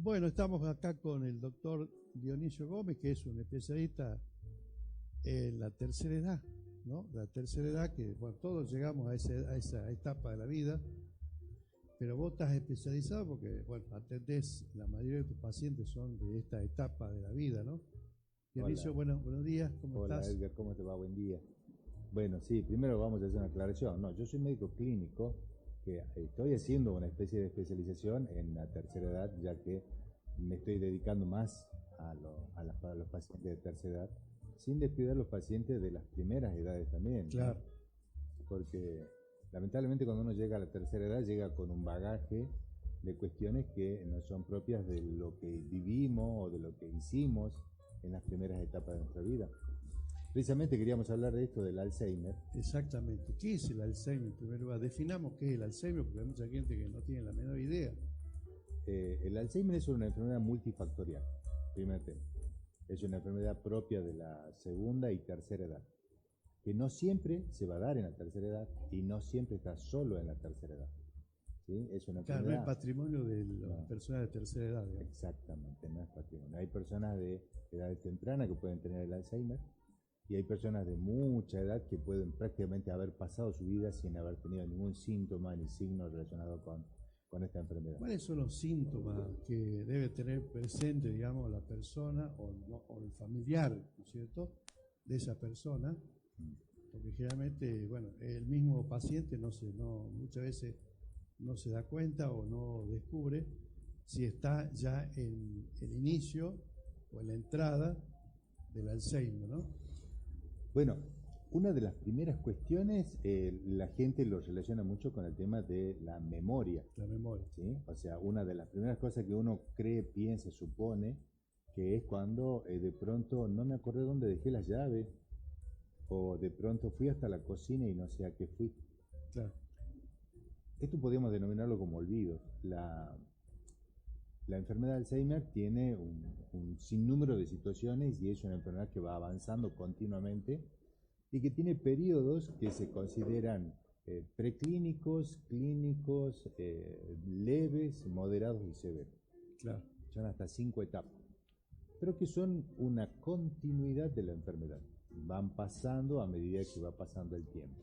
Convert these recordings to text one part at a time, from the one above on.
Bueno, estamos acá con el doctor Dionisio Gómez, que es un especialista en la tercera edad, ¿no? La tercera edad, que bueno, todos llegamos a esa etapa de la vida, pero vos estás especializado porque, bueno, atendés, la mayoría de tus pacientes son de esta etapa de la vida, ¿no? Dionisio, Hola, buenos días, ¿cómo hola estás? Edgar, ¿cómo te va? Buen día. Bueno, sí, primero vamos a hacer una aclaración. No, yo soy médico clínico que estoy haciendo una especie de especialización en la tercera edad, ya que me estoy dedicando más a los pacientes de tercera edad, sin descuidar los pacientes de las primeras edades también, ¿no? Claro, Porque lamentablemente cuando uno llega a la tercera edad llega con un bagaje de cuestiones que no son propias de lo que vivimos o de lo que hicimos en las primeras etapas de nuestra vida. Precisamente queríamos hablar de esto del Alzheimer. exactamente. ¿Qué es el Alzheimer en primer lugar? Definamos qué es el Alzheimer, porque hay mucha gente que no tiene la menor idea. El Alzheimer es una enfermedad multifactorial, primer tema. Es una enfermedad propia de la segunda y tercera edad, que no siempre se va a dar en la tercera edad y no siempre está solo en la tercera edad. ¿Sí? Es una Claro, no es enfermedad. patrimonio de las No, personas de tercera edad, digamos. exactamente, no es patrimonio. Hay personas de edad temprana que pueden tener el Alzheimer y hay personas de mucha edad que pueden prácticamente haber pasado su vida sin haber tenido ningún síntoma ni signo relacionado con esta enfermedad. ¿Cuáles son los síntomas que debe tener presente, digamos, la persona o el familiar, ¿no es cierto?, de esa persona? Porque generalmente, bueno, el mismo paciente muchas veces no se da cuenta o no descubre si está ya en el inicio o en la entrada del Alzheimer, ¿no? Bueno, una de las primeras cuestiones, la gente lo relaciona mucho con el tema de la memoria, La memoria. ¿sí? O sea, una de las primeras cosas que uno cree, piensa, supone, que es cuando de pronto no me acordé dónde dejé las llaves, o de pronto fui hasta la cocina y no sé a qué fui. Claro, Esto podríamos denominarlo como olvido. La enfermedad de Alzheimer tiene un sinnúmero de situaciones y es una enfermedad que va avanzando continuamente y que tiene periodos que se consideran preclínicos, clínicos, leves, moderados y severos. claro. Son hasta 5 etapas, pero que son una continuidad de la enfermedad. Van pasando a medida que va pasando el tiempo.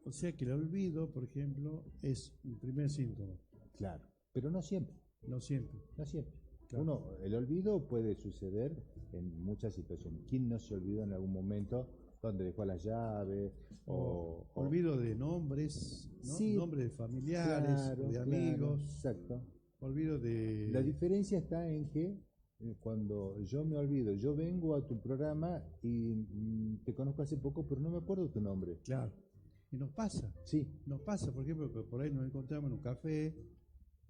O sea que el olvido, por ejemplo, es un primer síntoma. Claro, pero no siempre. No siempre. No siempre. Claro. El olvido puede suceder en muchas situaciones. ¿Quién no se olvidó en algún momento dónde dejó las llaves? Olvido de nombres, ¿no? Sí, Nombres de familiares, claro, de claro, amigos. exacto. Olvido La de... diferencia está en que cuando yo me olvido, yo vengo a tu programa y te conozco hace poco, pero no me acuerdo tu nombre. Claro. Y Sí, nos pasa, por ejemplo, que por ahí nos encontramos en un café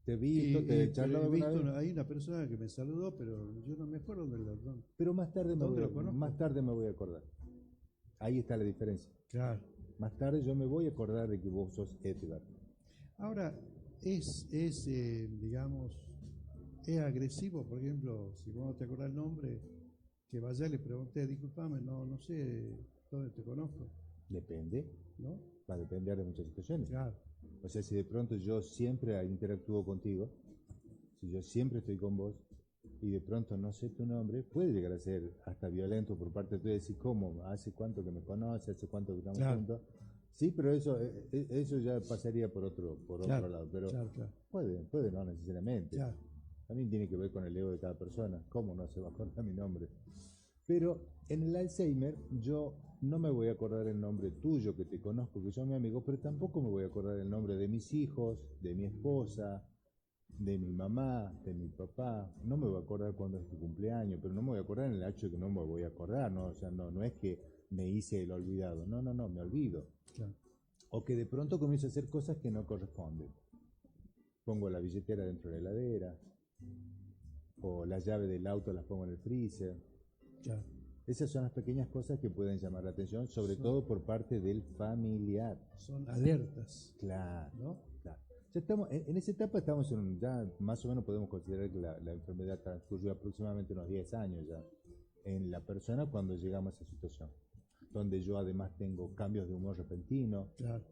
te he y, visto, te he charlado alguna vez, hay una persona que me saludó, pero yo no me acuerdo pero más tarde dónde lo conozco. más tarde me voy a acordar. Ahí está la diferencia. Claro. Más tarde yo me voy a acordar de que vos sos Edgar. Ahora, digamos, es agresivo, por ejemplo, si vos no te acordás el nombre, que vaya y le pregunté, disculpame, no sé dónde te conozco, Depende, ¿no? va a depender de muchas situaciones. Claro, O sea, si de pronto yo siempre interactúo contigo, si yo siempre estoy con vos y de pronto no sé tu nombre, puede llegar a ser hasta violento por parte tuya decir, ¿cómo? ¿Hace cuánto que me conoces? ¿Hace cuánto que estamos claro, juntos? Sí, pero eso ya pasaría por otro claro, lado, pero claro, claro, puede no necesariamente. claro. También tiene que ver con el ego de cada persona. ¿Cómo no se va a acordar mi nombre? Pero en el Alzheimer yo no me voy a acordar el nombre tuyo, que te conozco, que son mi amigo, pero tampoco me voy a acordar el nombre de mis hijos, de mi esposa, de mi mamá, de mi papá. No me voy a acordar cuándo es tu cumpleaños, pero no me voy a acordar en el hecho de que no me voy a acordar, ¿no? O sea, no es que me hice el olvidado, no, me olvido. Claro. O que de pronto comienzo a hacer cosas que no corresponden. Pongo la billetera dentro de la heladera, o las llaves del auto las pongo en el freezer. Claro. Esas son las pequeñas cosas que pueden llamar la atención, sobre todo por parte del familiar. Son alertas, Claro, ¿no? claro. Ya estamos, en esa etapa estamos ya más o menos podemos considerar que la enfermedad transcurrió aproximadamente unos 10 años ya en la persona cuando llegamos a esa situación, donde yo además tengo cambios de humor repentino, Claro,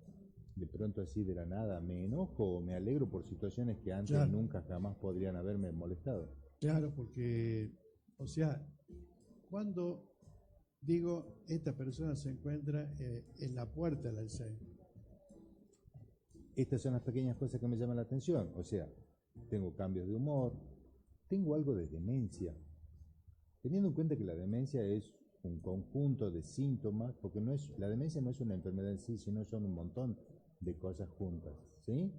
de pronto así de la nada me enojo o me alegro por situaciones que antes claro. nunca jamás podrían haberme molestado. Claro, porque, o sea, cuando digo esta persona se encuentra en la puerta del Alzheimer. Estas son las pequeñas cosas que me llaman la atención. O sea, tengo cambios de humor, tengo algo de demencia. Teniendo en cuenta que la demencia es un conjunto de síntomas, porque la demencia no es una enfermedad en sí, sino son un montón de cosas juntas, ¿sí?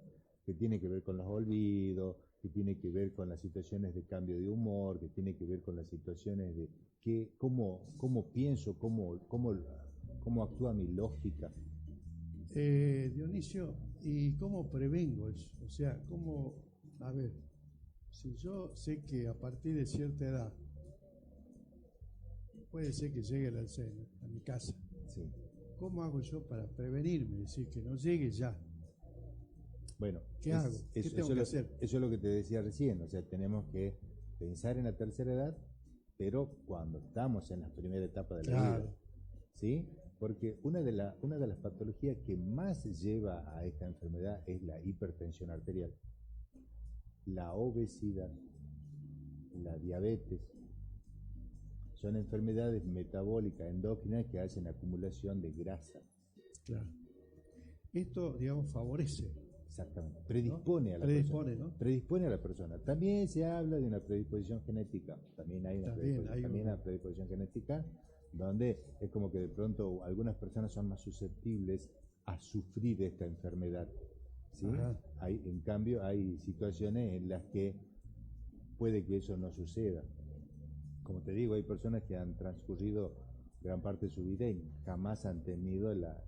Que tiene que ver con los olvidos, que tiene que ver con las situaciones de cambio de humor, que tiene que ver con las situaciones de cómo pienso, cómo actúa mi lógica. Dionisio, ¿y cómo prevengo eso? O sea, a ver, si yo sé que a partir de cierta edad puede ser que llegue el Alzheimer a mi casa, Sí. ¿cómo hago yo para prevenirme? Es decir, que no llegue ya. Bueno, ¿Qué hago? ¿Qué tengo que hacer? Eso es lo que te decía recién, o sea, tenemos que pensar en la tercera edad, pero cuando estamos en la primera etapa de la Claro. vida, ¿sí? Porque una de las patologías que más lleva a esta enfermedad es la hipertensión arterial, la obesidad, la diabetes. Son enfermedades metabólicas endocrinas que hacen acumulación de grasa. Claro. Esto, digamos, favorece. Exactamente. Predispone, ¿no?, a la persona. ¿No? Predispone a la persona. También se habla de una predisposición genética. También hay una predisposición genética donde es como que de pronto algunas personas son más susceptibles a sufrir esta enfermedad. ¿Sí? En cambio, hay situaciones en las que puede que eso no suceda. Como te digo, hay personas que han transcurrido gran parte de su vida y jamás han tenido la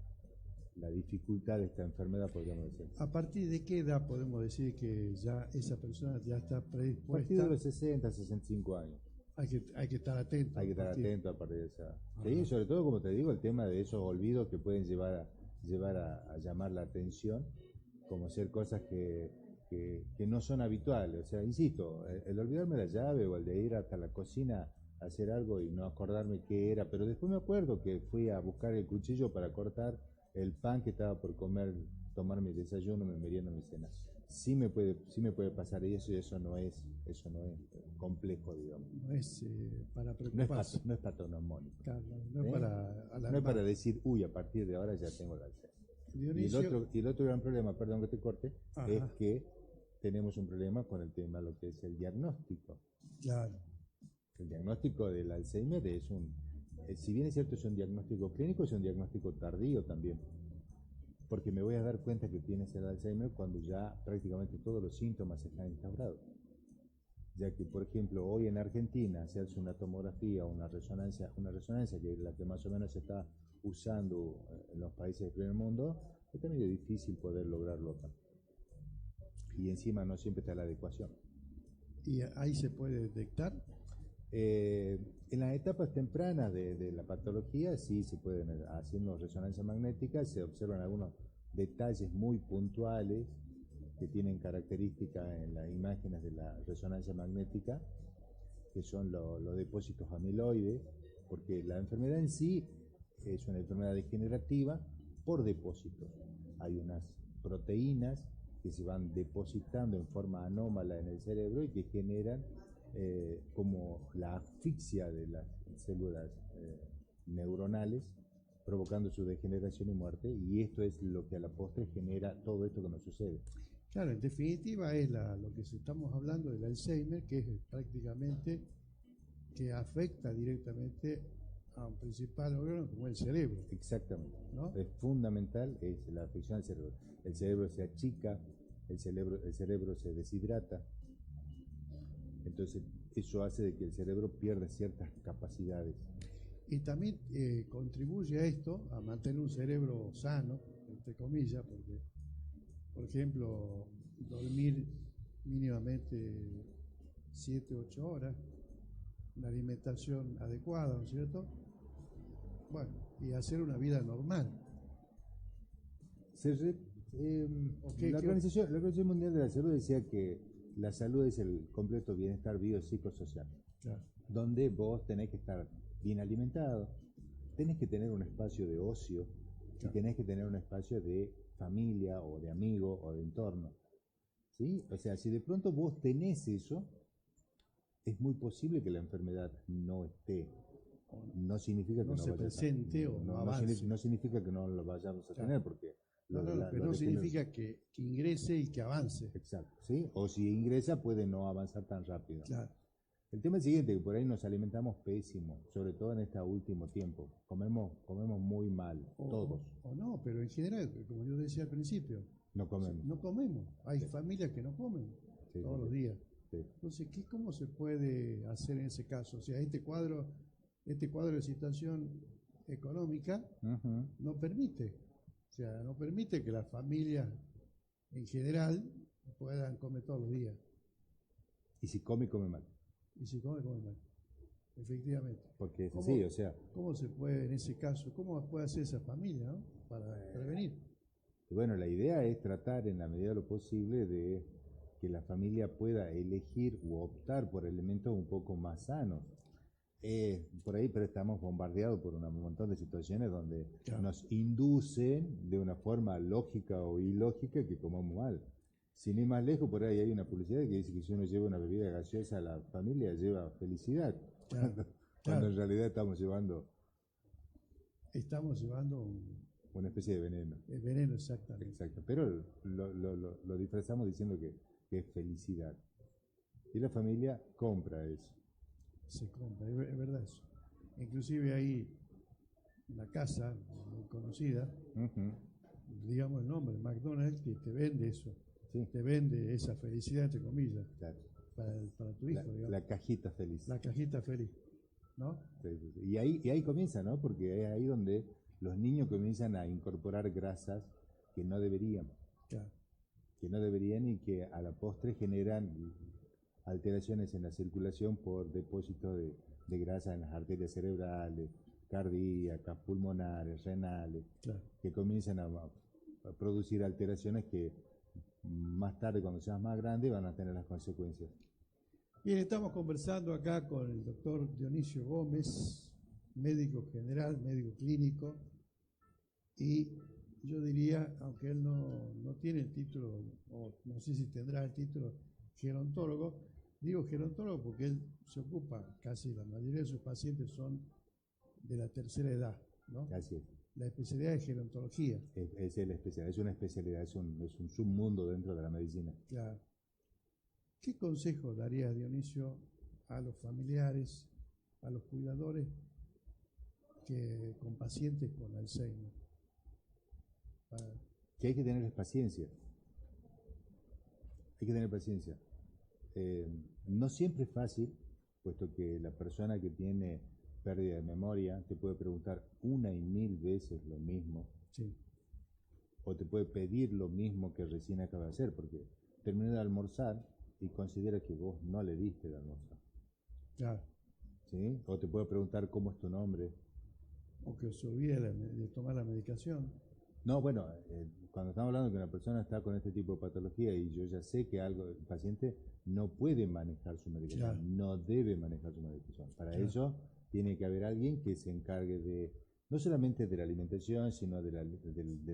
dificultad de esta enfermedad, podríamos decir. ¿A partir de qué edad podemos decir que ya esa persona ya está predispuesta? A partir de los 60, 65 años. Hay que estar atento. Hay que estar atento a partir de esa edad. Sí, sobre todo, como te digo, el tema de esos olvidos que pueden llevar a llamar la atención, como ser cosas que no son habituales. O sea, insisto, el olvidarme la llave o el de ir hasta la cocina a hacer algo y no acordarme qué era, pero después me acuerdo que fui a buscar el cuchillo para cortar el pan que estaba por tomar mi desayuno, mi merienda, mi cena. Sí me puede pasar y eso no es complejo, digamos. No es para preocuparse. No es patognomónico. Claro, no es para alarmar. No es para decir, uy, a partir de ahora ya tengo el Alzheimer. Y el otro gran problema, perdón que te corte, es que tenemos un problema con el tema de lo que es el diagnóstico. Claro. El diagnóstico del Alzheimer si bien es cierto, es un diagnóstico clínico, es un diagnóstico tardío también. Porque me voy a dar cuenta que tienes el Alzheimer cuando ya prácticamente todos los síntomas están instaurados. Ya que, por ejemplo, hoy en Argentina hacerse una tomografía o una resonancia que es la que más o menos se está usando en los países del primer mundo, es medio difícil poder lograrlo acá. Y encima no siempre está la adecuación. ¿Y ahí se puede detectar? En las etapas tempranas de la patología sí se pueden, haciendo resonancia magnética, se observan algunos detalles muy puntuales que tienen características en las imágenes de la resonancia magnética, que son los depósitos amiloides, porque la enfermedad en sí es una enfermedad degenerativa por depósitos. Hay unas proteínas que se van depositando en forma anómala en el cerebro y que generan como la asfixia de las células neuronales, provocando su degeneración y muerte, y esto es lo que a la postre genera todo esto que nos sucede. Claro, en definitiva es lo que estamos hablando del Alzheimer, que es prácticamente que afecta directamente a un principal órgano como el cerebro. Exactamente, ¿no? Es fundamental, es la afección al cerebro. El cerebro se achica, el cerebro se deshidrata. Entonces, eso hace de que el cerebro pierda ciertas capacidades. Y también contribuye a esto, a mantener un cerebro sano, entre comillas, porque, por ejemplo, dormir mínimamente 7, 8 horas, una alimentación adecuada, ¿no es cierto? Bueno, y hacer una vida normal. La Organización Mundial de la Salud decía que la salud es el completo bienestar biopsicosocial, claro, donde vos tenés que estar bien alimentado, tenés que tener un espacio de ocio, claro, y tenés que tener un espacio de familia o de amigo o de entorno, ¿sí? O sea, si de pronto vos tenés eso, es muy posible que la enfermedad no esté. O No significa que no no se vayas presente o no avance. no significa que no lo vayamos a Claro. tener, porque No, lo, no, la- pero lo no de que significa que ingrese y que avance. exacto, ¿sí? O si ingresa puede no avanzar tan rápido. Claro. El tema es el siguiente, que por ahí nos alimentamos pésimo, sobre todo en este último tiempo. Comemos muy mal, todos. O no, pero en general, como yo decía al principio, No comemos. no comemos. Hay Sí. familias que no comen Sí, todos sí, los sí. días. Sí. Entonces, ¿cómo se puede hacer en ese caso? O sea, este cuadro de situación económica Ujú. no permite. O sea, no permite que las familias en general puedan comer todos los días. Y si come mal. Y si come mal. Efectivamente. Porque es ¿Cómo? así, o sea, ¿Cómo se puede en ese caso? ¿Cómo puede hacer esa familia, ¿no? Para prevenir? y bueno, la idea es tratar en la medida de lo posible de que la familia pueda elegir u optar por elementos un poco más sanos. Por ahí, pero estamos bombardeados por un montón de situaciones donde Claro. nos inducen de una forma lógica o ilógica que comamos mal. Sin ir más lejos, por ahí hay una publicidad que dice que si uno lleva una bebida gaseosa a la familia, lleva felicidad. Claro, Cuando claro. en realidad estamos llevando Estamos llevando una especie de veneno. el veneno exactamente. Exacto. Pero lo disfrazamos diciendo que es felicidad. Y la familia compra eso. Se compra, es verdad eso. Inclusive hay una casa muy conocida, Ujú. digamos el nombre, McDonald's, que te vende eso, Sí, te vende esa felicidad, entre comillas, claro. para tu hijo, digamos. La cajita feliz. La cajita feliz, ¿no? Sí, sí, sí. Y ahí comienza, ¿no? Porque es ahí donde los niños comienzan a incorporar grasas que no deberían. Claro, Que no deberían y que a la postre generan alteraciones en la circulación por depósito de grasa en las arterias cerebrales, cardíacas, pulmonares, renales, claro. que comienzan a producir alteraciones que más tarde, cuando seas más grande, van a tener las consecuencias. Bien, estamos conversando acá con el doctor Dionisio Gómez, médico general, médico clínico, y yo diría, aunque él no tiene el título, o no sé si tendrá el título gerontólogo, digo gerontólogo porque él se ocupa, casi la mayoría de sus pacientes son de la tercera edad, ¿no? Así es. La especialidad es gerontología. Es una especialidad, es un submundo dentro de la medicina. Claro. ¿Qué consejo daría Dionisio a los familiares, a los cuidadores con pacientes con Alzheimer? Que hay que tener paciencia. Hay que tener paciencia. No siempre es fácil, puesto que la persona que tiene pérdida de memoria te puede preguntar una y mil veces lo mismo, Sí, o te puede pedir lo mismo que recién acaba de hacer, porque terminó de almorzar y considera que vos no le diste de almorzar. claro. ¿Sí? O te puede preguntar cómo es tu nombre. O que se olvide de tomar la medicación. No, bueno, cuando estamos hablando de que una persona está con este tipo de patología y yo ya sé que el paciente no puede manejar su medicación, Claro. no debe manejar su medicación. Para Claro. eso tiene que haber alguien que se encargue de, no solamente de la alimentación, sino de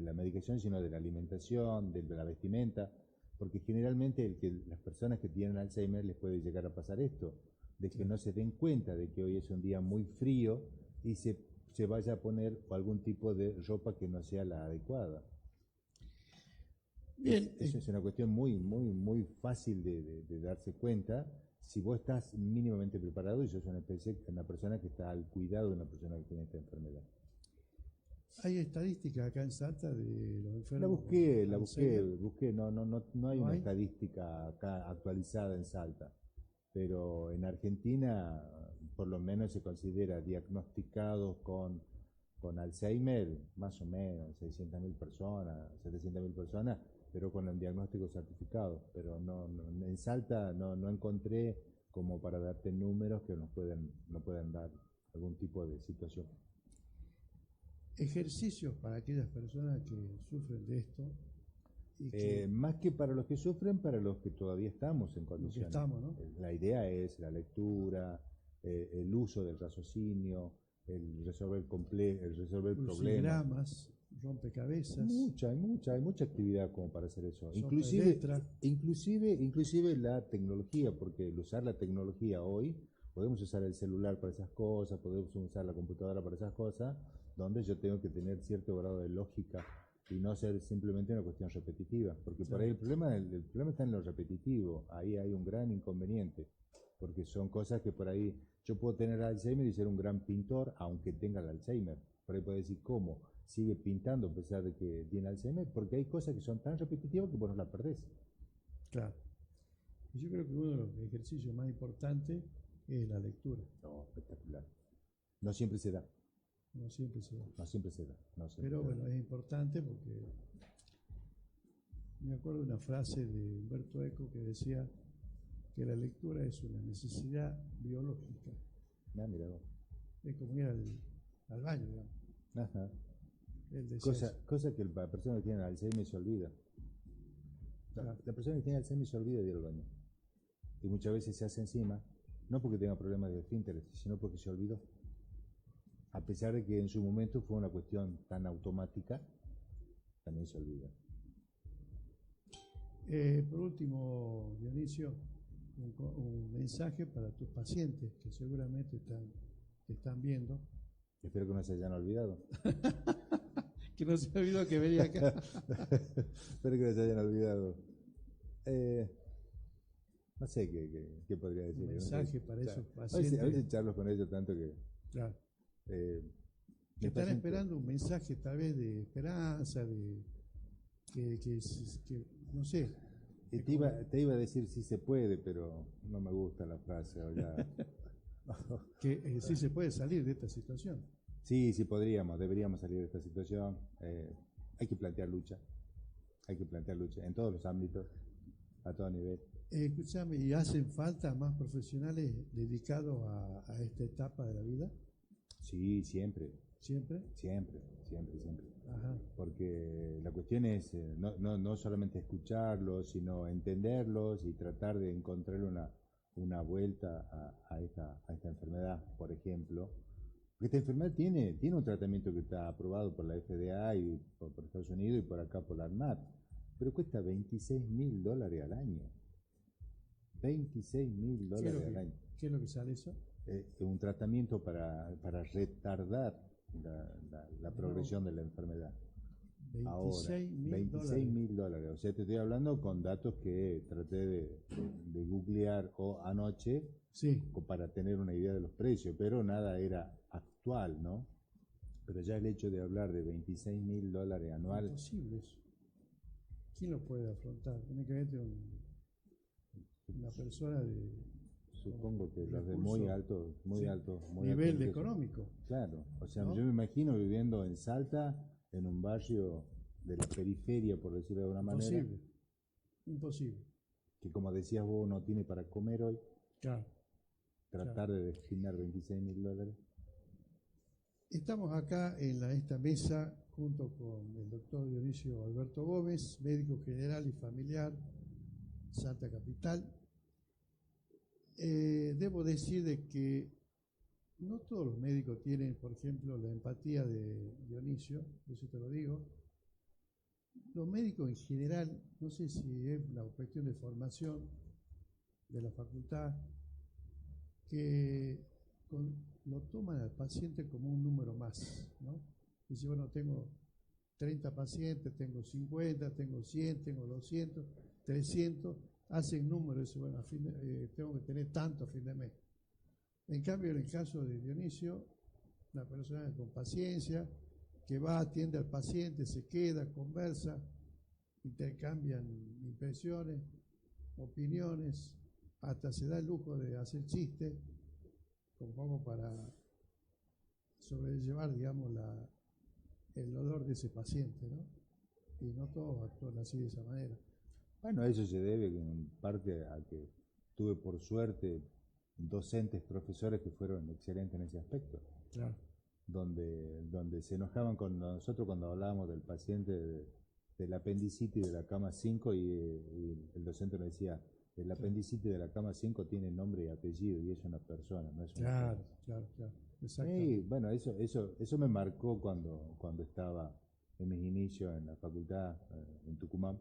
la medicación, sino de la alimentación, de la vestimenta, porque generalmente las personas que tienen Alzheimer les puede llegar a pasar esto, de que no se den cuenta de que hoy es un día muy frío y se vaya a poner algún tipo de ropa que no sea la adecuada. Bien, Eso es una cuestión muy, muy, muy fácil de darse cuenta si vos estás mínimamente preparado y sos una persona que está al cuidado de una persona que tiene esta enfermedad. hay estadísticas acá en Salta de los enfermos. La con busqué, no hay ¿No una hay? estadística acá actualizada en Salta, pero en Argentina por lo menos se considera diagnosticados con Alzheimer, más o menos 600.000 personas, 700.000 personas, pero con el diagnóstico certificado. Pero en Salta no encontré como para darte números que no pueden dar algún tipo de situación. Ejercicios para aquellas personas que sufren de esto y que Más que para los que sufren, para los que todavía estamos en los que condiciones. estamos, ¿no? La idea es la lectura, el uso del raciocinio, el resolver problemas. Crucigramas, rompecabezas, Hay mucha actividad como para hacer eso. sopa de letra. Inclusive la tecnología, porque el usar la tecnología hoy, podemos usar el celular para esas cosas, podemos usar la computadora para esas cosas, donde yo tengo que tener cierto grado de lógica y no ser simplemente una cuestión repetitiva, porque por ahí el problema está en lo repetitivo, ahí hay un gran inconveniente, porque son cosas que por ahí yo puedo tener Alzheimer y ser un gran pintor, aunque tenga el Alzheimer. Por ahí puede decir, ¿cómo? Sigue pintando a pesar de que tiene Alzheimer, porque hay cosas que son tan repetitivas que vos no las perdés. Claro. Y yo creo que uno de los ejercicios más importantes es la lectura. No, espectacular. No siempre se da, No siempre se da. no siempre se da. No siempre Pero se da. bueno, es importante porque me acuerdo de una frase de Humberto Eco que decía que la lectura es una necesidad biológica. Ah, mira vos. Es como ir al baño, digamos. Ajá. Él decía eso. Cosa que la persona que tiene Alzheimer se olvida. La persona que tiene Alzheimer se olvida de ir al baño. Y muchas veces se hace encima, no porque tenga problemas de esfínteres, sino porque se olvidó. A pesar de que en su momento fue una cuestión tan automática, también se olvida. Por último, Dionisio, un mensaje para tus pacientes que seguramente te están viendo. Espero que no se hayan olvidado. Que no se olvidó que venía acá. Espero que no se hayan olvidado. No sé qué podría decir. Un mensaje para esos A pacientes. veces charlo con ellos tanto que... Claro. Eh, Que están paciente- esperando un mensaje tal vez de esperanza, que no sé. Y te iba a decir si se puede, pero no me gusta la frase. O ya. Que sí se puede salir de esta situación. Sí, deberíamos salir de esta situación. Hay que plantear lucha. Hay que plantear lucha en todos los ámbitos, a todo nivel. Escúchame, ¿y hacen falta más profesionales dedicados a esta etapa de la vida? Sí, siempre. ¿Siempre? Siempre. Ajá. Porque la cuestión es no solamente escucharlos, sino entenderlos y tratar de encontrar una vuelta a esta enfermedad, por ejemplo. Porque esta enfermedad tiene un tratamiento que está aprobado por la FDA y por Estados Unidos y por acá por la ANMAT, pero cuesta $26.000 al año. $26.000 al año. ¿Qué es lo que sale eso? Un tratamiento para retardar la progresión de la enfermedad. Ahora, $26.000. O sea, te estoy hablando con datos que traté de googlear anoche Sí. para tener una idea de los precios, pero nada era actual, ¿no? Pero ya el hecho de hablar de $26.000 anual, Imposible eso. ¿Quién lo puede afrontar? Únicamente una persona de supongo que los de recursos, muy alto nivel ingreso. económico. Claro, o sea, ¿No? yo me imagino viviendo en Salta, en un barrio de la periferia, por decirlo de alguna manera, Imposible. que como decías vos, no tiene para comer hoy, Claro. tratar de destinar $26.000. Estamos acá en esta mesa junto con el doctor Dionisio Alberto Gómez, médico general y familiar, Salta Capital. Debo decir de que no todos los médicos tienen, por ejemplo, la empatía de Dionisio, eso te lo digo. Los médicos en general, no sé si es una cuestión de formación de la facultad, que lo toman al paciente como un número más, ¿no? Dice, bueno, tengo 30 pacientes, tengo 50, tengo 100, tengo 200, 300, hacen números, dice, bueno, tengo que tener tanto a fin de mes. En cambio, en el caso de Dionisio, una persona con paciencia, que va, atiende al paciente, se queda, conversa, intercambian impresiones, opiniones, hasta se da el lujo de hacer chistes, un poco para sobrellevar, digamos, el dolor de ese paciente, ¿no? Y no todos actúan así de esa manera. Bueno, eso se debe en parte a que tuve por suerte docentes, profesores que fueron excelentes en ese aspecto. Claro. Donde se enojaban con nosotros cuando hablábamos del paciente del apendicitis de la cama 5 y el docente me decía, el apendicitis de la cama 5 tiene nombre y apellido y es una persona, no es una Claro. Sí, Exactamente. bueno, eso me marcó cuando estaba en mis inicios en la facultad en Tucumán.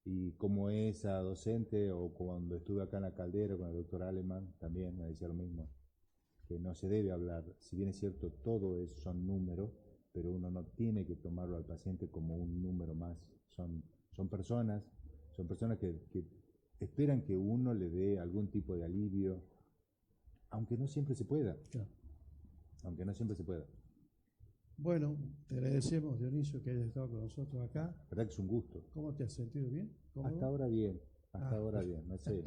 Y como esa docente, o cuando estuve acá en la Caldera con el doctor Alemán, también me decía lo mismo, que no se debe hablar, si bien es cierto, todo eso son números, pero uno no tiene que tomarlo al paciente como un número más. Son personas, que esperan que uno le dé algún tipo de alivio, aunque no siempre se pueda. Claro. Aunque no siempre se pueda. Bueno, te agradecemos, Dionisio, que hayas estado con nosotros acá. La verdad que es un gusto. ¿Cómo te has sentido? ¿Bien? ¿Cómodo? Hasta ahora bien, hasta Ah. ahora bien, no sé.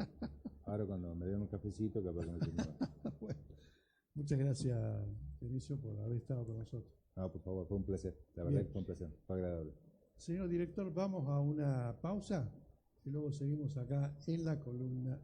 Ahora cuando me den un cafecito, capaz que me siento mal. Bueno, muchas gracias, Dionisio, por haber estado con nosotros. No, por favor, fue un placer. La verdad Bien. que fue un placer, fue agradable. Señor director, vamos a una pausa y luego seguimos acá en la columna.